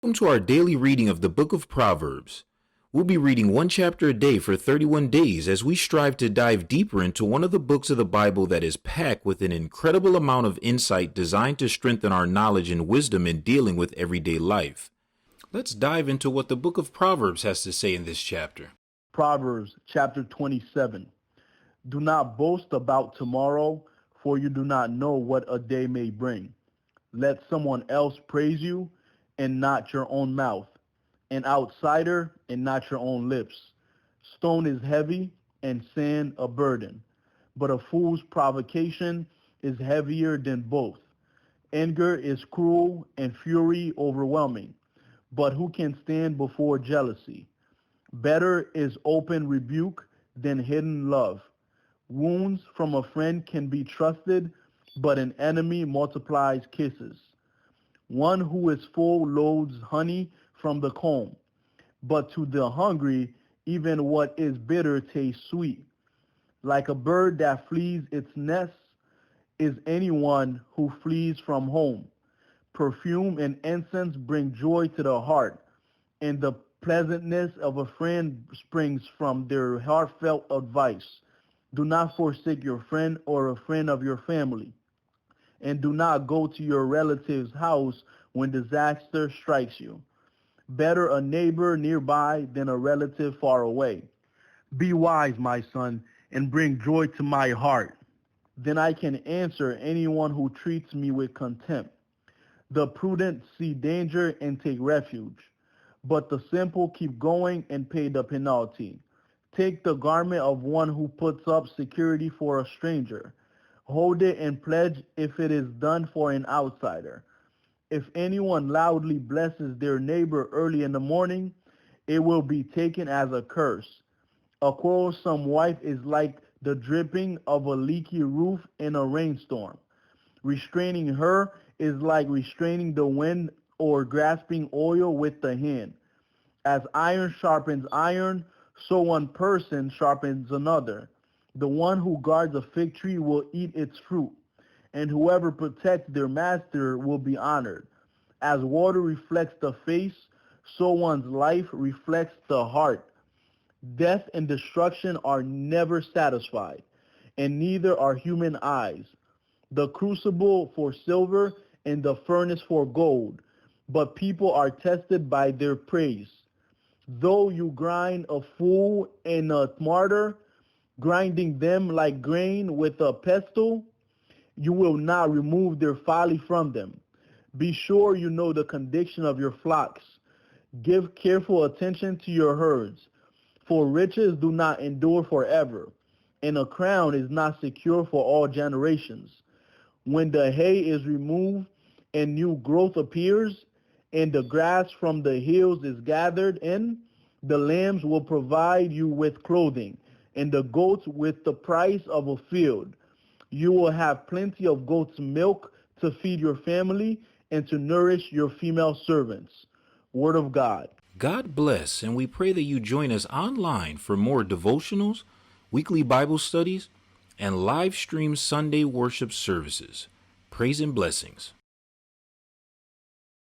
Welcome to our daily reading of the book of Proverbs. We'll be reading one chapter a day for 31 days as we strive to dive deeper into one of the books of the Bible that is packed with an incredible amount of insight designed to strengthen our knowledge and wisdom in dealing with everyday life. Let's dive into what the book of Proverbs has to say in this chapter. Proverbs chapter 27. Do not boast about tomorrow, for you do not know what a day may bring. Let someone else praise you, and not your own mouth, an outsider and not your own lips. Stone is heavy and sand a burden, but a fool's provocation is heavier than both. Anger is cruel and fury overwhelming, but who can stand before jealousy? Better is open rebuke than hidden love. Wounds from a friend can be trusted, but an enemy multiplies kisses. One who is full loads honey from the comb, but to the hungry, even what is bitter tastes sweet. Like a bird that flees its nest is anyone who flees from home. Perfume and incense bring joy to the heart, and the pleasantness of a friend springs from their heartfelt advice. Do not forsake your friend or a friend of your family, and do not go to your relative's house when disaster strikes you. Better a neighbor nearby than a relative far away. Be wise, my son, and bring joy to my heart. Then I can answer anyone who treats me with contempt. The prudent see danger and take refuge, but the simple keep going and pay the penalty. Take the garment of one who puts up security for a stranger. Hold it and pledge if it is done for an outsider. If anyone loudly blesses their neighbor early in the morning, it will be taken as a curse. A quarrelsome wife is like the dripping of a leaky roof in a rainstorm. Restraining her is like restraining the wind or grasping oil with the hand. As iron sharpens iron, so one person sharpens another. The one who guards a fig tree will eat its fruit, and whoever protects their master will be honored. As water reflects the face, so one's life reflects the heart. Death and destruction are never satisfied, and neither are human eyes. The crucible for silver and the furnace for gold, but people are tested by their praise. Though you grind a fool and a martyr, grinding them like grain with a pestle, you will not remove their folly from them. Be sure you know the condition of your flocks. Give careful attention to your herds, for riches do not endure forever, and a crown is not secure for all generations. When the hay is removed and new growth appears, and the grass from the hills is gathered in, the lambs will provide you with clothing, and the goats with the price of a field. You will have plenty of goat's milk to feed your family and to nourish your female servants. Word of God. God bless, and we pray that you join us online for more devotionals, weekly Bible studies, and live stream Sunday worship services. Praise and blessings.